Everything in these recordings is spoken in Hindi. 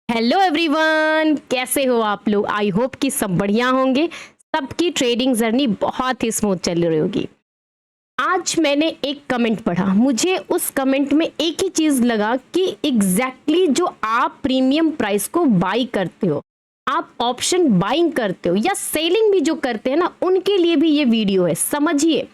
हेलो एवरीवन, कैसे हो आप लोग। आई होप कि सब बढ़िया होंगे। सबकी ट्रेडिंग जर्नी बहुत ही स्मूथ चल रही होगी। आज मैंने एक कमेंट पढ़ा, मुझे उस कमेंट में एक ही चीज लगा कि एग्जैक्टली जो आप प्रीमियम प्राइस को बाई करते हो, आप ऑप्शन बाइंग करते हो या सेलिंग भी जो करते हैं ना, उनके लिए भी ये वीडियो है। समझिए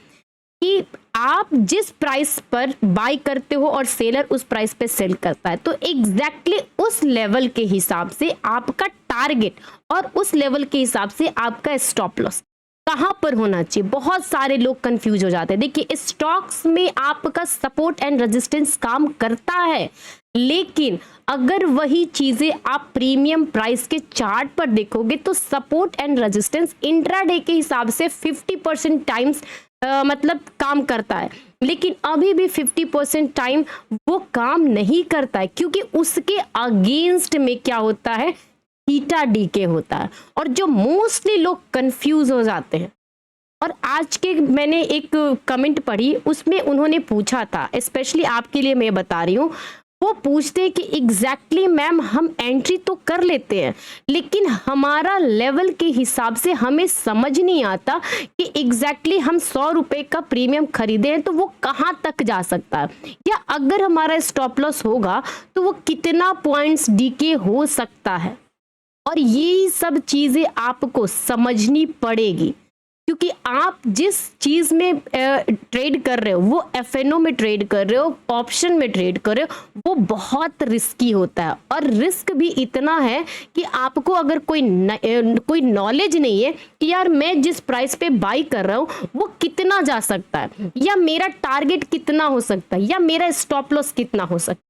कि आप जिस प्राइस पर बाय करते हो और सेलर उस प्राइस पे सेल करता है, तो एग्जैक्टली उस लेवल के हिसाब से आपका टारगेट और उस लेवल के हिसाब से आपका स्टॉप लॉस कहां पर होना चाहिए। बहुत सारे लोग कंफ्यूज हो जाते हैं। देखिए, स्टॉक्स में आपका सपोर्ट एंड रेजिस्टेंस काम करता है, लेकिन अगर वही चीजें आप प्रीमियम प्राइस के चार्ट पर देखोगे तो सपोर्ट एंड रेजिस्टेंस इंट्राडे के हिसाब से 50% टाइम्स मतलब काम करता है, लेकिन अभी भी 50% टाइम वो काम नहीं करता है, क्योंकि उसके अगेंस्ट में क्या होता है, थीटा डीके होता है। और जो मोस्टली लोग कंफ्यूज हो जाते हैं, और आज के मैंने एक कमेंट पढ़ी, उसमें उन्होंने पूछा था, स्पेशली आपके लिए मैं बता रही हूँ। वो पूछते हैं कि एग्जैक्टली मैम हम एंट्री तो कर लेते हैं, लेकिन हमारा लेवल के हिसाब से हमें समझ नहीं आता कि एग्जैक्टली हम 100 रुपए का प्रीमियम खरीदे हैं तो वो कहाँ तक जा सकता है, या अगर हमारा स्टॉप लॉस होगा तो वो कितना पॉइंट्स डीके हो सकता है। और ये सब चीजें आपको समझनी पड़ेगी, क्योंकि आप जिस चीज में ट्रेड कर रहे हो, वो एफएनओ में ट्रेड कर रहे हो, ऑप्शन में ट्रेड कर रहे हो, वो बहुत रिस्की होता है। और रिस्क भी इतना है कि आपको अगर कोई नॉलेज नहीं है कि यार मैं जिस प्राइस पे बाई कर रहा हूँ वो कितना जा सकता है, या मेरा टारगेट कितना हो सकता है, या मेरा स्टॉप लॉस कितना हो सकता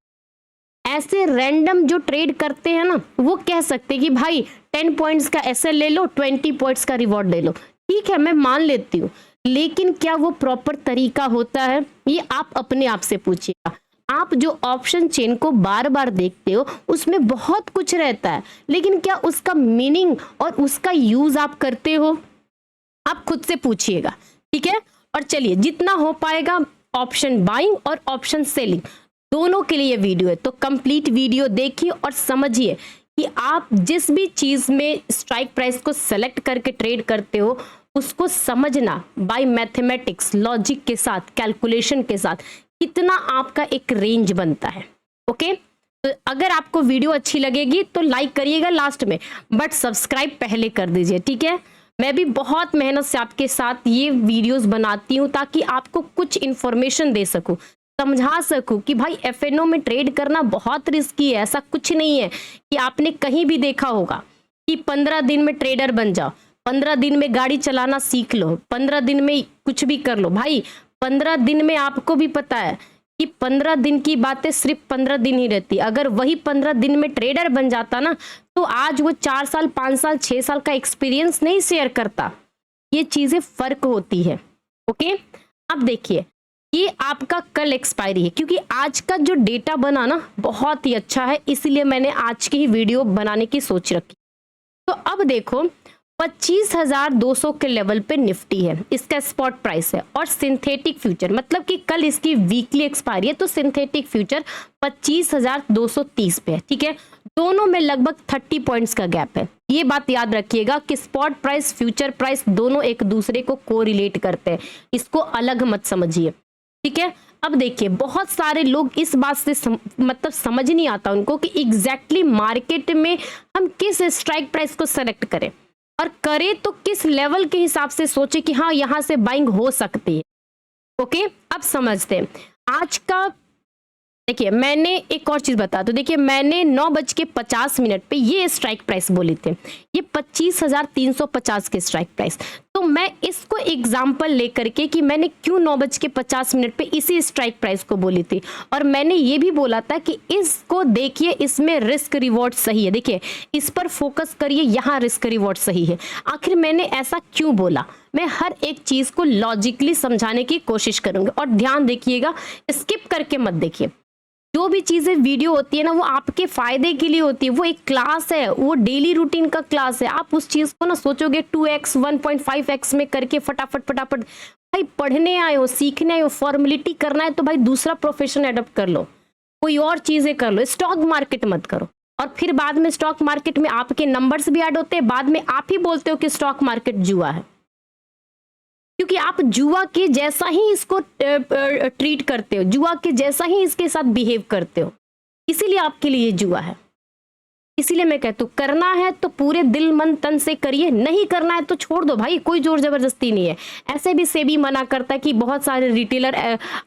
है, ऐसे रैंडम जो ट्रेड करते हैं ना, वो कह सकते हैं कि भाई 10 पॉइंट्स का एसएल ले लो, 20 पॉइंट्स का रिवॉर्ड ले लो। ठीक है, मैं मान लेती हूँ, लेकिन क्या वो प्रॉपर तरीका होता है, ये आप अपने आप से पूछिएगा। आप जो ऑप्शन चेन को बार बार देखते हो, उसमें बहुत कुछ रहता है, लेकिन क्या उसका मीनिंग और उसका यूज आप करते हो, आप खुद से पूछिएगा। ठीक है, और चलिए, जितना हो पाएगा ऑप्शन बाइंग और ऑप्शन सेलिंग दोनों के लिए वीडियो है, तो कंप्लीट वीडियो देखिए और समझिए कि आप जिस भी चीज में स्ट्राइक प्राइस को सेलेक्ट करके ट्रेड करते हो, उसको समझना बाय मैथमेटिक्स, लॉजिक के साथ, कैलकुलेशन के साथ, कितना आपका एक रेंज बनता है। ओके, तो अगर आपको वीडियो अच्छी लगेगी तो लाइक करिएगा लास्ट में, बट सब्सक्राइब पहले कर दीजिए। ठीक है, मैं भी बहुत मेहनत से आपके साथ ये वीडियोस बनाती हूँ ताकि आपको कुछ इंफॉर्मेशन दे सकूं, समझा सकूं कि भाई एफएनओ में ट्रेड करना बहुत रिस्की है। ऐसा कुछ नहीं है कि आपने कहीं भी देखा होगा कि 15 दिन में ट्रेडर बन जाओ, 15 दिन में गाड़ी चलाना सीख लो, 15 दिन में कुछ भी कर लो। भाई 15 दिन में आपको भी पता है कि 15 दिन की बातें सिर्फ 15 दिन ही रहती। अगर वही 15 दिन में ट्रेडर बन जाता ना, तो आज वो 4 साल 5 साल 6 साल का एक्सपीरियंस नहीं शेयर करता। ये चीजें फर्क होती है। ओके, अब देखिए, ये आपका कल एक्सपायरी है, क्योंकि आज का जो डेटा बना ना बहुत ही अच्छा है, इसीलिए मैंने आज की ही वीडियो बनाने की सोच रखी। तो अब देखो, 25,200 के लेवल पे निफ्टी है, इसका स्पॉट प्राइस है, और सिंथेटिक फ्यूचर, मतलब कि कल इसकी वीकली एक्सपायरी है, तो सिंथेटिक फ्यूचर 25,230 पे है। ठीक है, दोनों में लगभग 30 पॉइंट्स का गैप है। ये बात याद रखिएगा कि स्पॉट प्राइस, फ्यूचर प्राइस दोनों एक दूसरे को कोरिलेट करते हैं, इसको अलग मत समझिए। ठीक है, अब देखिए, बहुत सारे लोग इस बात से मतलब समझ नहीं आता उनको कि एग्जैक्टली मार्केट में हम किस स्ट्राइक प्राइस को सेलेक्ट करें, और करें तो किस लेवल के हिसाब से सोचे कि हाँ यहां से बाइंग हो सकती है। ओके, अब समझते हैं आज का। देखिए, मैंने एक और चीज बता दूं, देखिए मैंने 9:50 पे ये स्ट्राइक प्राइस बोली थे, ये 25,350 के स्ट्राइक प्राइस। तो मैं इसको एग्जांपल लेकर के कि मैंने क्यों 9:50 पे इसी स्ट्राइक प्राइस को बोली थी, और मैंने ये भी बोला था कि इसको देखिए, इसमें रिस्क रिवॉर्ड सही है। देखिए, इस पर फोकस करिए, यहाँ रिस्क रिवॉर्ड सही है। आखिर मैंने ऐसा क्यों बोला, मैं हर एक चीज को लॉजिकली समझाने की कोशिश करूंगी, और ध्यान देखिएगा, स्किप करके मत देखिए। जो भी चीजें वीडियो होती है ना, वो आपके फायदे के लिए होती है, वो एक क्लास है, वो डेली रूटीन का क्लास है। आप उस चीज को ना सोचोगे 2x 1.5x में करके फटाफट फटाफट, भाई पढ़ने आए हो, सीखने आए हो, फॉर्मेलिटी करना है तो भाई दूसरा प्रोफेशन एडॉप्ट कर लो, कोई और चीजें कर लो, स्टॉक मार्केट मत करो। और फिर बाद में स्टॉक मार्केट में आपके नंबर्स भी ऐड होते हैं, बाद में आप ही बोलते हो कि स्टॉक मार्केट जुआ है, क्योंकि आप जुआ के जैसा ही इसको ट्रीट करते हो, जुआ के जैसा ही इसके साथ बिहेव करते हो, इसीलिए आपके लिए जुआ है। इसीलिए मैं कहती हूँ करना है तो पूरे दिल मन तन से करिए, नहीं करना है तो छोड़ दो भाई, कोई जोर जबरदस्ती नहीं है। ऐसे भी सेबी मना करता है कि बहुत सारे रिटेलर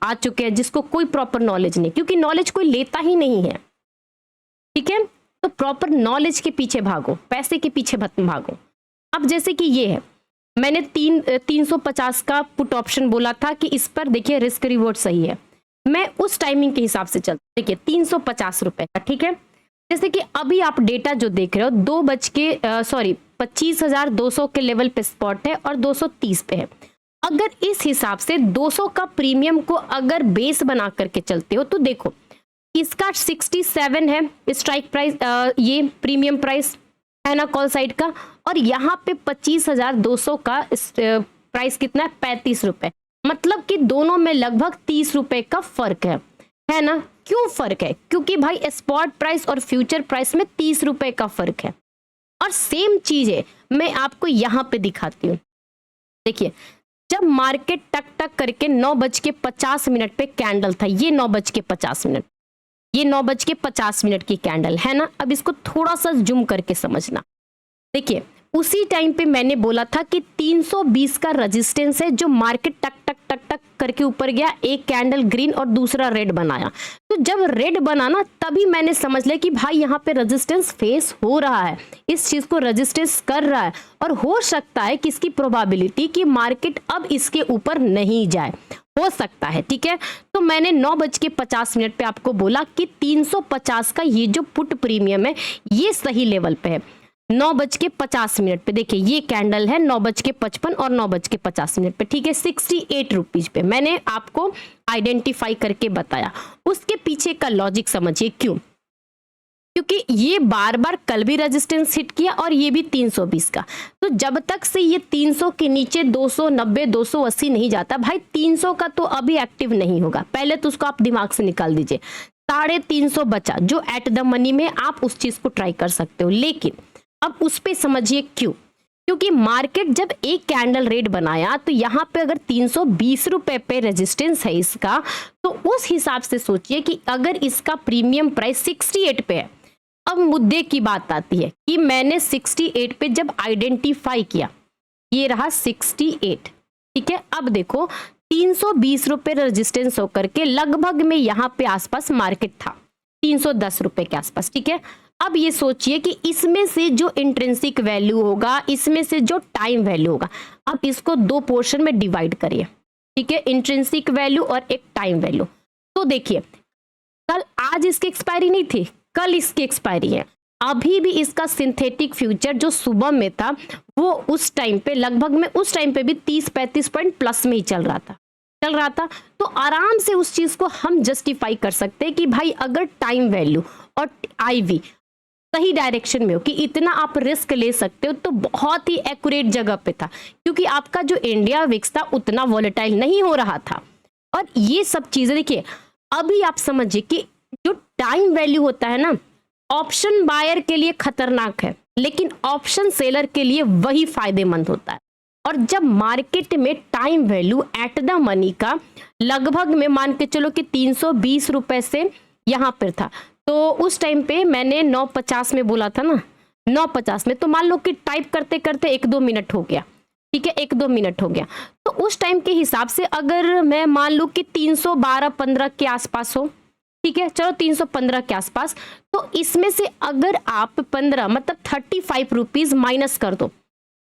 आ चुके हैं जिसको कोई प्रॉपर नॉलेज नहीं, क्योंकि नॉलेज कोई लेता ही नहीं है। ठीक है, तो प्रॉपर नॉलेज के पीछे भागो, पैसे के पीछे मत भागो। अब जैसे कि ये है, मैंने 350 का पुट ऑप्शन बोला था कि इस पर देखिए रिस्क रिवॉर्ड सही है, मैं उस टाइमिंग के हिसाब से चलती, देखिए 350 रुपए का। ठीक है, जैसे कि अभी आप डेटा जो देख रहे हो 25,200 के लेवल पे स्पॉट है और 230 पे है। अगर इस हिसाब से 200 का प्रीमियम को अगर बेस बना करके चलते हो तो देखो इसका 67 है स्ट्राइक प्राइस, ये प्रीमियम प्राइस है ना कॉल साइड का, और यहाँ पे 25,200 का प्राइस कितना है 35 रुपए, मतलब कि दोनों में लगभग 30 रुपए का फर्क है ना। क्यों फर्क है? क्योंकि भाई स्पॉट प्राइस और फ्यूचर प्राइस में 30 रुपए का फर्क है। और सेम चीज है, मैं आपको यहां पे दिखाती हूँ। देखिए जब मार्केट टक टक करके 9:50 पे कैंडल था, ये 9:50, ये 9:50 की कैंडल है ना। अब इसको थोड़ा सा जूम करके समझना। देखिए उसी टाइम पे मैंने बोला था कि 320 का रेजिस्टेंस है, जो मार्केट टक टक टक टक करके ऊपर गया, एक कैंडल ग्रीन और दूसरा रेड बनाया। तो जब रेड बना ना तभी मैंने समझ लिया कि भाई यहाँ पे रेजिस्टेंस फेस हो रहा है, इस चीज को रेजिस्टेंस कर रहा है, और हो सकता है कि इसकी प्रोबेबिलिटी कि मार्केट अब इसके ऊपर नहीं जाए, हो सकता है। ठीक है, तो मैंने 9:50 पे आपको बोला कि 350 का ये जो पुट प्रीमियम है ये सही लेवल पे है। 9:50 पे देखिए ये कैंडल है 9:55 और 9:50 पे। ठीक है, 68 रुपीज पे मैंने आपको आइडेंटिफाई करके बताया। उसके पीछे का लॉजिक समझिए क्यों, क्योंकि ये बार बार कल भी रेजिस्टेंस हिट किया और ये भी 320 का। तो जब तक से ये 300 के नीचे 290 280 नहीं जाता भाई, 300 का तो अभी एक्टिव नहीं होगा। पहले तो उसको आप दिमाग से निकाल दीजिए। 350 बचा जो एट द मनी में आप उस चीज को ट्राई कर सकते हो, लेकिन अब उस पे समझिए क्यों, क्योंकि मार्केट जब एक कैंडल रेड बनाया तो यहाँ पे अगर 320 रुपए पे रेजिस्टेंस है इसका, तो उस हिसाब से सोचिए कि अगर इसका प्रीमियम प्राइस 68 पे है। अब मुद्दे की बात आती है कि मैंने 68 पे जब आइडेंटिफाई किया, ये रहा 68। ठीक है, अब देखो 320 रुपए रेजिस्टेंस होकर के लगभग में यहाँ पे आसपास मार्केट था 310 रुपए के आसपास। ठीक है, अब ये सोचिए कि इसमें से जो इंट्रिंसिक वैल्यू होगा, इसमें से जो टाइम वैल्यू होगा, अब इसको दो पोर्शन में डिवाइड करिए। ठीक है, इंट्रिंसिक वैल्यू और एक टाइम वैल्यू। तो देखिए कल, आज इसकी एक्सपायरी नहीं थी, कल इसकी एक्सपायरी है। अभी भी इसका सिंथेटिक फ्यूचर जो सुबह में था वो उस टाइम पे लगभग में उस टाइम पे भी 30-35 पॉइंट प्लस में ही चल रहा था। तो आराम से उस चीज को हम जस्टिफाई कर सकते हैं कि भाई अगर टाइम वैल्यू और IV सही डायरेक्शन में हो कि इतना आप रिस्क ले सकते हो, तो बहुत ही एक्यूरेट जगह पे था, क्योंकि आपका जो इंडिया विक्स था उतना वॉलेटाइल नहीं हो रहा था। और ये सब चीजें देखिए, अभी आप समझिए कि जो टाइम वैल्यू होता है ना, ऑप्शन बायर के लिए खतरनाक है, लेकिन ऑप्शन सेलर के लिए वही फायदेमंद होता है। और जब मार्केट में time value at the money का लगभग में मान के चलो कि 320 रुपए से यहाँ पर था, तो उस टाइम पे मैंने 9:50 में बोला था ना, 9:50 में, तो मान लो कि टाइप करते करते 1-2 मिनट हो गया। ठीक है, 1-2 मिनट हो गया, तो उस टाइम के हिसाब से अगर मैं मान लूँ कि 312-15 के आसपास हो, ठीक है, चलो 315 के आसपास, तो इसमें से अगर आप 15 मतलब 35 रुपीज माइनस कर दो,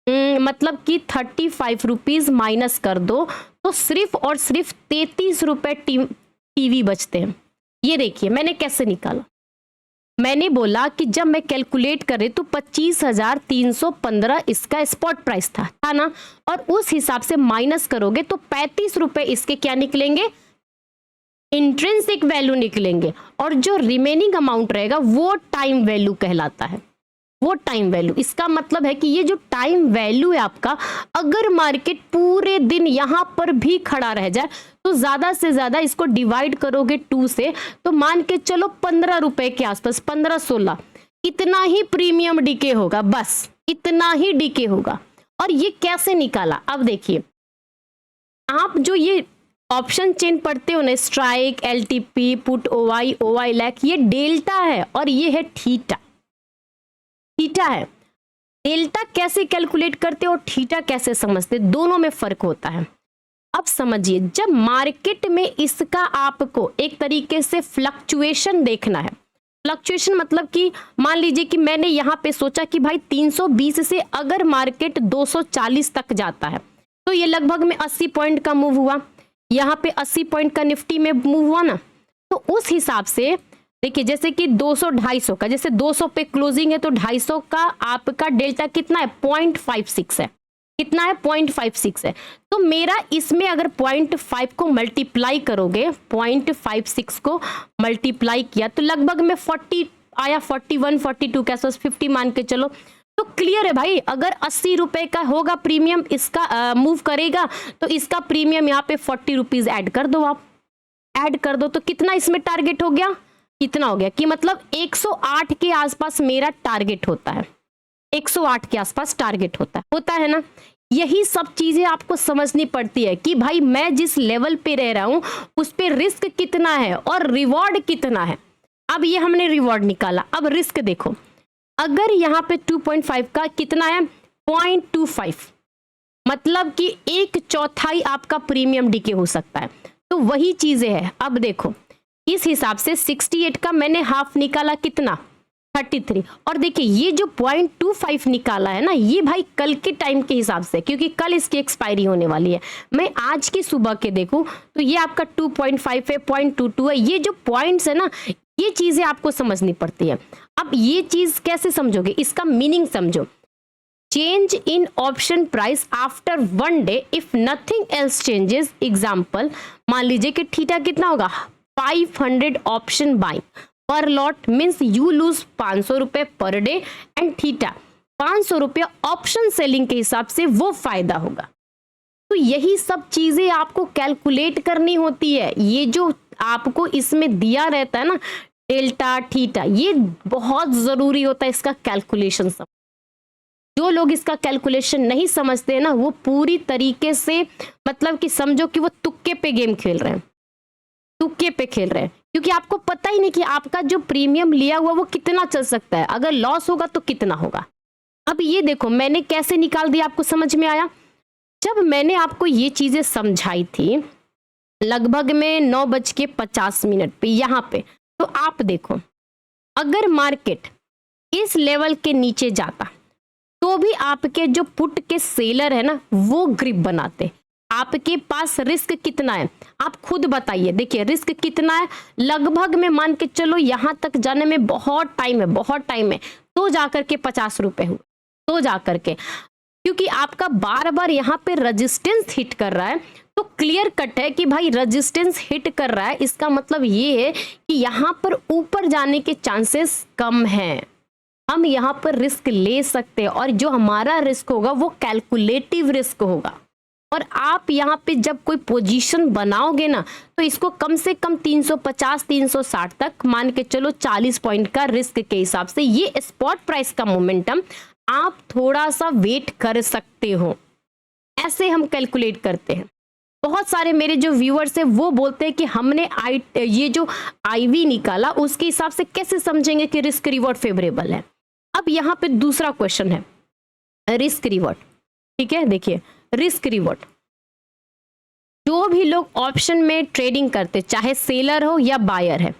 मतलब कि 35 रुपीज माइनस कर दो, तो सिर्फ और सिर्फ 33 रुपए टीवी बचते हैं। ये देखिए मैंने कैसे निकाला, मैंने बोला कि जब मैं कैलकुलेट करे तो 25,315 इसका स्पॉट प्राइस था ना, और उस हिसाब से माइनस करोगे तो 35 रुपए इसके क्या निकलेंगे, इंट्रिंसिक वैल्यू निकलेंगे, और जो रिमेनिंग अमाउंट रहेगा वो टाइम वैल्यू कहलाता है। वो टाइम वैल्यू, इसका मतलब है कि ये जो टाइम वैल्यू है आपका, अगर मार्केट पूरे दिन यहाँ पर भी खड़ा रह जाए तो ज्यादा से ज्यादा इसको डिवाइड करोगे 2 से, तो मान के चलो 15 रुपए के आसपास, 15-16, इतना ही प्रीमियम डीके होगा, बस इतना ही डीके होगा। और ये कैसे निकाला, अब देखिए आप जो ये ऑप्शन चेन पढ़ते हो ना, strike, LTP, put, OI, OI lakh, ये डेल्टा है और ये है थीटा। थीटा है, डेल्टा कैसे कैलकुलेट करते हो और थीटा कैसे समझते, दोनों में फर्क होता है। अब समझिए, जब मार्केट में इसका आपको एक तरीके से फ्लक्चुएशन देखना है, फ्लक्चुएशन मतलब कि मान लीजिए कि मैंने यहाँ पे सोचा कि भाई 320 से अगर मार्केट 240 तक जाता है तो ये लगभग में 80 पॉइंट का मूव हुआ, यहाँ पे 80 पॉइंट का निफ्टी में मूव हुआ ना, तो उस हिसाब से देखिए जैसे कि 200 250 का, जैसे 200 पे क्लोजिंग है तो 250 का आपका डेल्टा कितना है, 0.56 है। कितना है, 0.56 है। तो मेरा इसमें अगर 0.5 को मल्टीप्लाई करोगे, 0.56 को मल्टीप्लाई किया तो लगभग में 40 आया, 41 42 के आसपास, 50 मान के चलो। तो क्लियर है भाई, अगर 80 रुपए का होगा प्रीमियम, इसका मूव करेगा तो इसका प्रीमियम यहाँ पे 40 रुपीज ऐड कर दो, आप ऐड कर दो तो कितना इसमें टारगेट हो गया, कितना हो गया कि मतलब 108 के आसपास मेरा टारगेट होता है, 108 के आसपास टारगेट होता है ना। यही सब चीजें आपको समझनी पड़ती है कि भाई मैं जिस लेवल पे रह रहा हूं उस पे रिस्क कितना है और रिवॉर्ड कितना है। अब ये हमने रिवॉर्ड निकाला, अब रिस्क देखो, अगर यहाँ पे 2.5 का कितना है, 0.25, मतलब कि 1/4 आपका प्रीमियम डीके हो सकता है। तो वही चीजें है, अब देखो इस हिसाब से 68 का मैंने हाफ निकाला, कितना, 33। और देखिए ये जो 0.25 निकाला है ना, ये भाई कल के टाइम के हिसाब से, क्योंकि कल इसकी एक्सपायरी होने वाली है, मैं आज की सुबह के देखूं तो ये आपका 2.5 है, 0.22 है। ये जो पॉइंट्स है ना, ये चीजें आपको समझनी पड़ती है। अब ये चीज कैसे समझोगे, इसका मीनिंग समझो, change in option price after 1 day if nothing else changes. Example मान लीजिए कि थीटा कितना होगा, 500 ऑप्शन बाइंग पर लॉट मीन्स यू लूज 500 रुपए पर डे, एंड थीटा 500 रुपये ऑप्शन सेलिंग के हिसाब से वो फायदा होगा। तो यही सब चीजें आपको कैलकुलेट करनी होती है। ये जो आपको इसमें दिया रहता है ना, डेल्टा, थीटा, ये बहुत जरूरी होता है इसका कैलकुलेशन। जो लोग इसका कैलकुलेशन नहीं समझते हैं ना, वो पूरी तरीके से मतलब कि समझो कि वो तुक्के पे गेम खेल रहे हैं, तुक्के पे खेल रहे हैं, क्योंकि आपको पता ही नहीं कि आपका जो प्रीमियम लिया हुआ वो कितना चल सकता है, अगर लॉस होगा तो कितना होगा। अब ये देखो मैंने कैसे निकाल दिया, आपको समझ में आया। जब मैंने आपको ये चीजें समझाई थी लगभग में 9:50 पे यहाँ पे, तो आप देखो अगर मार्केट इस लेवल के नीचे जाता तो भी आपके जो पुट के सेलर है ना, वो ग्रिप बनाते। आपके पास रिस्क कितना है आप खुद बताइए। देखिए रिस्क कितना है, लगभग में मान के चलो यहाँ तक जाने में बहुत टाइम है, बहुत टाइम है, तो जाकर के 50 रुपए हुए, तो जाकर के, क्योंकि आपका बार बार यहाँ पे रेजिस्टेंस हिट कर रहा है। तो क्लियर कट है कि भाई रेजिस्टेंस हिट कर रहा है, इसका मतलब ये है कि यहाँ पर ऊपर जाने के चांसेस कम हैं, हम यहाँ पर रिस्क ले सकते हैं, और जो हमारा रिस्क होगा वो कैलकुलेटिव रिस्क होगा। और आप यहाँ पे जब कोई पोजीशन बनाओगे ना, तो इसको कम से कम 350 360 तक मान के चलो, 40 पॉइंट का रिस्क के हिसाब से ये स्पॉट प्राइस का मोमेंटम आप थोड़ा सा वेट कर सकते हो। ऐसे हम कैलकुलेट करते हैं। बहुत सारे मेरे जो व्यूअर्स हैं वो बोलते हैं कि हमने ये जो आईवी निकाला उसके हिसाब से कैसे समझेंगे कि रिस्क रिवॉर्ड फेवरेबल है। अब यहाँ पे दूसरा क्वेश्चन है रिस्क रिवॉर्ड, ठीक है। देखिए रिस्क रिवॉर्ड, जो भी लोग ऑप्शन में ट्रेडिंग करते, चाहे सेलर हो या बायर है,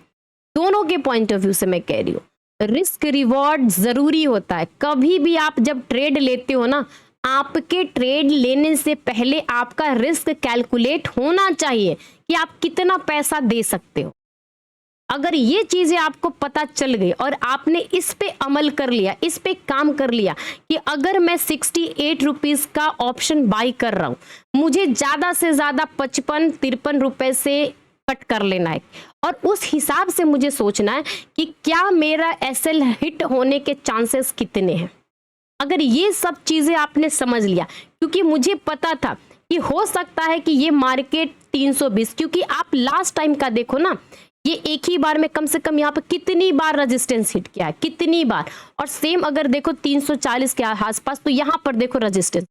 दोनों के पॉइंट ऑफ व्यू से मैं कह रही हूँ, रिस्क रिवॉर्ड जरूरी होता है। कभी भी आप जब ट्रेड लेते हो ना, आपके ट्रेड लेने से पहले आपका रिस्क कैलकुलेट होना चाहिए कि आप कितना पैसा दे सकते हो। अगर ये चीजें आपको पता चल गई और आपने इस पे अमल कर लिया, इस पे काम कर लिया कि अगर मैं 68 रुपीज का ऑप्शन बाई कर रहा हूं, मुझे ज्यादा से ज्यादा 55-53 रुपए से कट कर लेना है, और उस हिसाब से मुझे सोचना है कि क्या मेरा एसएल हिट होने के चांसेस कितने हैं। अगर ये सब चीजें आपने समझ लिया, क्योंकि मुझे पता था कि हो सकता है कि ये मार्केट 320, क्योंकि आप लास्ट टाइम का देखो ना, ये एक ही बार में कम से कम यहाँ पे कितनी बार रेजिस्टेंस हिट किया है, कितनी बार। और सेम अगर देखो 340 के आसपास, तो यहाँ पर देखो रेजिस्टेंस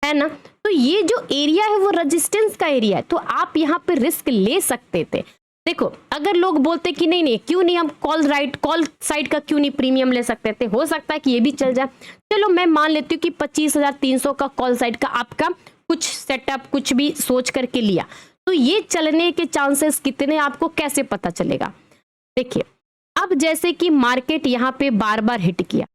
है ना। तो ये जो एरिया है वो रेजिस्टेंस का एरिया है, तो आप यहाँ पे रिस्क ले सकते थे। देखो अगर लोग बोलते कि नहीं नहीं क्यों नहीं हम कॉल साइड का क्यों नहीं प्रीमियम ले सकते थे, हो सकता है कि ये भी चल जाए। चलो मैं मान लेती हूँ कि 25,300 का कॉल साइड का आपका कुछ सेटअप कुछ भी सोच करके लिया, तो ये चलने के चांसेस कितने आपको कैसे पता चलेगा। देखिए अब जैसे कि मार्केट यहाँ पे बार बार हिट किया,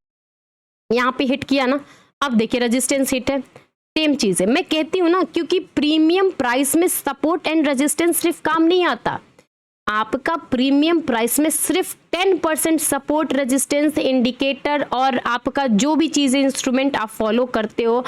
यहाँ पे हिट किया ना, अब देखिए रेजिस्टेंस हिट है, सेम चीज है। मैं कहती हूँ ना, क्योंकि प्रीमियम प्राइस में सपोर्ट एंड रेजिस्टेंस सिर्फ काम नहीं आता, आपका प्रीमियम प्राइस में सिर्फ 10% सपोर्ट रेजिस्टेंस इंडिकेटर और आपका जो भी चीजें इंस्ट्रूमेंट आप फॉलो करते हो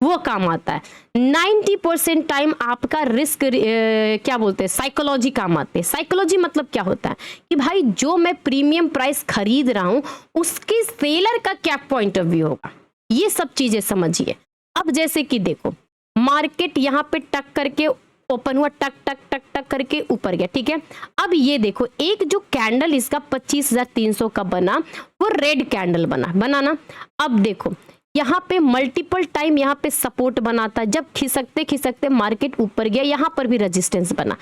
वो काम आता है। 90% टाइम आपका रिस्क क्या बोलते हैं साइकोलॉजी काम आते हैं। साइकोलॉजी मतलब क्या होता है कि भाई जो मैं प्रीमियम प्राइस खरीद रहा हूं उसके सेलर का क्या पॉइंट ऑफ व्यू होगा, ये सब चीजें समझिए। अब जैसे कि देखो मार्केट यहाँ पे टक करके ओपन हुआ, टक टक टक टक करके ऊपर गया, ठीक है। अब ये देखो एक जो कैंडल इसका 25,300 का बना वो रेड कैंडल बना ना। अब देखो यहाँ पे मल्टीपल टाइम यहाँ पे सपोर्ट बनाता है, जब खिसकते खिसकते मार्केट ऊपर गया, यहाँ पर भी रेजिस्टेंस बना।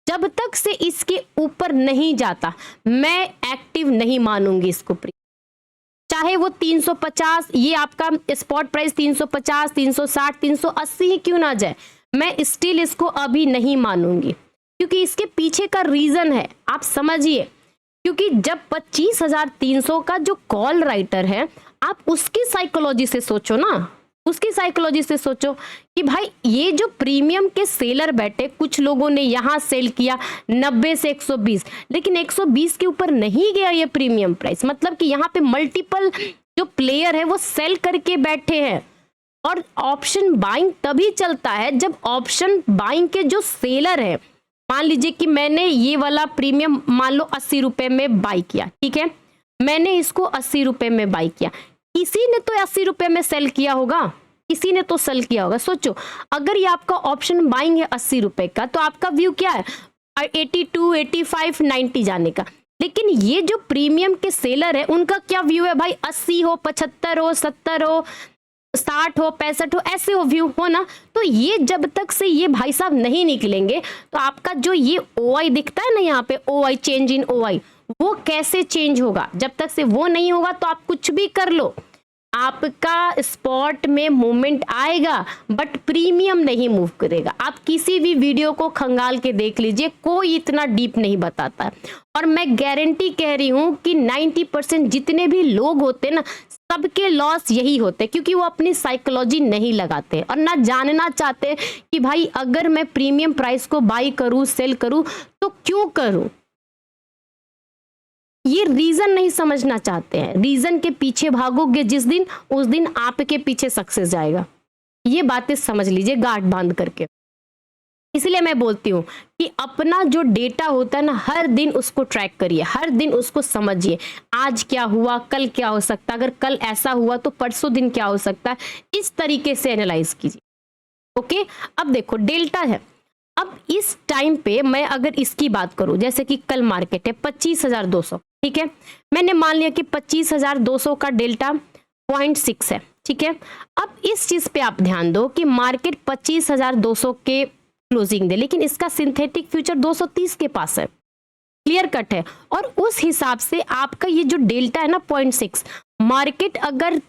जब तक से इसके ऊपर नहीं जाता मैं एक्टिव नहीं मानूंगी इसको, चाहे वो 350 ये आपका स्पॉट प्राइस 350 360 380 ही क्यों ना जाए, मैं स्टिल इसको अभी नहीं मानूंगी, क्योंकि इसके पीछे का रीजन है आप समझिए। क्योंकि जब 25,300 का जो कॉल राइटर है, आप उसकी साइकोलॉजी से सोचो ना, उसकी साइकोलॉजी से सोचो कि भाई ये जो प्रीमियम के सेलर बैठे, कुछ लोगों ने यहां सेल किया 90 से 120, लेकिन 120 के ऊपर नहीं गया ये प्रीमियम प्राइस, मतलब कि यहाँ पे मल्टीपल जो प्लेयर है वो सेल करके बैठे हैं। और ऑप्शन बाइंग तभी चलता है जब ऑप्शन बाइंग के जो सेलर है, मान लीजिए कि मैंने ये वाला प्रीमियम मान लो 80 रुपए में बाई किया, ठीक है, मैंने इसको 80 रुपए में बाई किया, किसी ने तो 80 रुपए में सेल किया होगा, किसी ने तो सेल किया होगा। सोचो अगर ये आपका ऑप्शन बाइंग है 80 रुपए का, तो आपका व्यू क्या है 82 85 90 जाने का। लेकिन ये जो प्रीमियम के सेलर है उनका क्या व्यू है भाई, 80 हो 75 हो 70 हो 60 हो 65 हो, ऐसे हो व्यू हो ना। तो ये जब तक से ये भाई साहब नहीं निकलेंगे, तो आपका जो ये OI दिखता है ना यहाँ पे OI चेंज इन OI, वो कैसे चेंज होगा, जब तक से वो नहीं होगा तो आप कुछ भी कर लो, आपका स्पॉट में मूवमेंट आएगा बट प्रीमियम नहीं मूव करेगा। आप किसी भी वीडियो को खंगाल के देख लीजिए, कोई इतना डीप नहीं बताता है। और मैं गारंटी कह रही हूं कि 90% जितने भी लोग होते हैं ना, सबके लॉस यही होते हैं, क्योंकि वो अपनी साइकोलॉजी नहीं लगाते और ना जानना चाहते कि भाई अगर मैं प्रीमियम प्राइस को बाई करूं सेल करूं तो क्यों करूं, ये रीजन नहीं समझना चाहते हैं। रीजन के पीछे भागोगे जिस दिन, उस दिन आपके पीछे सक्सेस जाएगा। ये बातें समझ लीजिए गांठ बांध करके। इसलिए मैं बोलती हूँ कि अपना जो डेटा होता है ना, हर दिन उसको ट्रैक करिए, हर दिन उसको समझिए, आज क्या हुआ कल क्या हो सकता है, अगर कल ऐसा हुआ तो परसों दिन क्या हो सकता है, इस तरीके से एनालाइज कीजिए। ओके, अब देखो डेल्टा है। अब इस टाइम पे मैं अगर इसकी बात करूं, जैसे कि कल मार्केट है 25,200, ठीक है, मैंने मान लिया कि 25,200 का डेल्टा 0.6 है, ठीक है। अब इस चीज पे आप ध्यान दो कि मार्केट 25,200 के क्लोजिंग दे, लेकिन इसका सिंथेटिक फ्यूचर 230 के पास है, क्लियर कट है। और उस हिसाब से आपका ये जो डेल्टा है ना 0.6, मार्केट अगर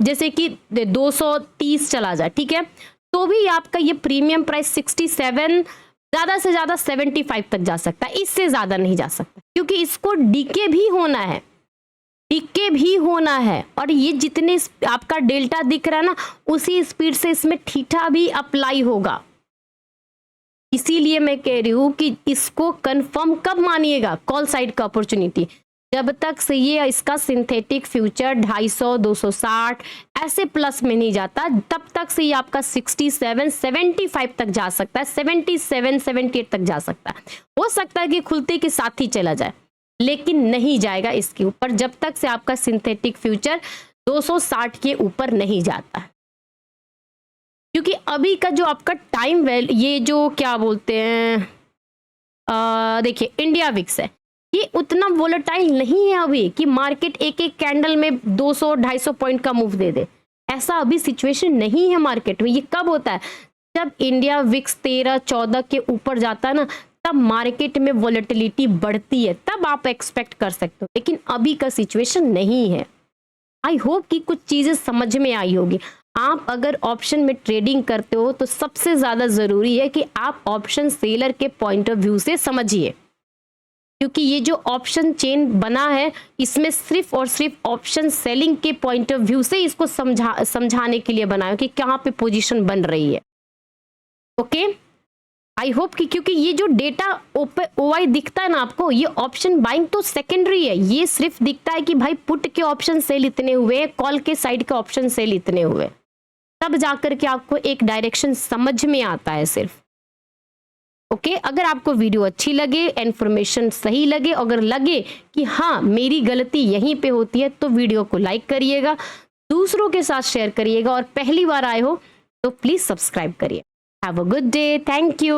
जैसे कि 230 चला जाए, ठीक है, तो भी आपका ये प्रीमियम प्राइस 67 ज्यादा से ज्यादा 75 तक जा सकता है, इससे ज्यादा नहीं जा सकता, क्योंकि इसको डीके भी होना है, डीके भी होना है। और ये जितने आपका डेल्टा दिख रहा है ना, उसी स्पीड से इसमें थीटा भी अप्लाई होगा। इसीलिए मैं कह रही हूं कि इसको कंफर्म कब मानिएगा कॉल साइड का अपॉर्चुनिटी, जब तक से ये इसका सिंथेटिक फ्यूचर 250 260 ऐसे प्लस में नहीं जाता, तब तक से ये आपका 67 75 तक जा सकता है, 77 78 तक जा सकता है। हो सकता है कि खुलते के साथ ही चला जाए, लेकिन नहीं जाएगा इसके ऊपर जब तक से आपका सिंथेटिक फ्यूचर 260 के ऊपर नहीं जाता है। क्योंकि अभी का जो आपका टाइम ये जो क्या बोलते हैं, देखिए इंडिया विक्स है, ये उतना वोलेटाइल नहीं है अभी कि मार्केट एक एक कैंडल में 200-250 पॉइंट का मूव दे दे। ऐसा अभी सिचुएशन नहीं है मार्केट में। ये कब होता है? जब इंडिया विक्स 13-14 के ऊपर जाता है ना, तब मार्केट में वोलेटिलिटी बढ़ती है, तब आप एक्सपेक्ट कर सकते हो, लेकिन अभी का सिचुएशन नहीं है। आई होप कि कुछ चीजें समझ में आई होगी। आप अगर ऑप्शन में ट्रेडिंग करते हो तो सबसे ज्यादा जरूरी है कि आप ऑप्शन सेलर के पॉइंट ऑफ व्यू से समझिए, क्योंकि ये जो ऑप्शन चेन बना है इसमें सिर्फ और सिर्फ ऑप्शन सेलिंग के पॉइंट ऑफ व्यू से इसको समझाने के लिए बना है कि कहाँ पे पोजीशन बन रही है। ओके, आई होप कि, क्योंकि ये जो डेटा ओआई दिखता है ना आपको, ये ऑप्शन बाइंग तो सेकेंडरी है। ये सिर्फ दिखता है कि भाई पुट के ऑप्शन सेल इतने हुए, कॉल के साइड के ऑप्शन सेल इतने हुए, तब जाकर के आपको एक डायरेक्शन समझ में आता है सिर्फ। ओके, अगर आपको वीडियो अच्छी लगे, इंफॉर्मेशन सही लगे, अगर लगे कि हाँ मेरी गलती यहीं पे होती है, तो वीडियो को लाइक करिएगा, दूसरों के साथ शेयर करिएगा, और पहली बार आए हो तो प्लीज सब्सक्राइब करिए। Have a good day, thank you.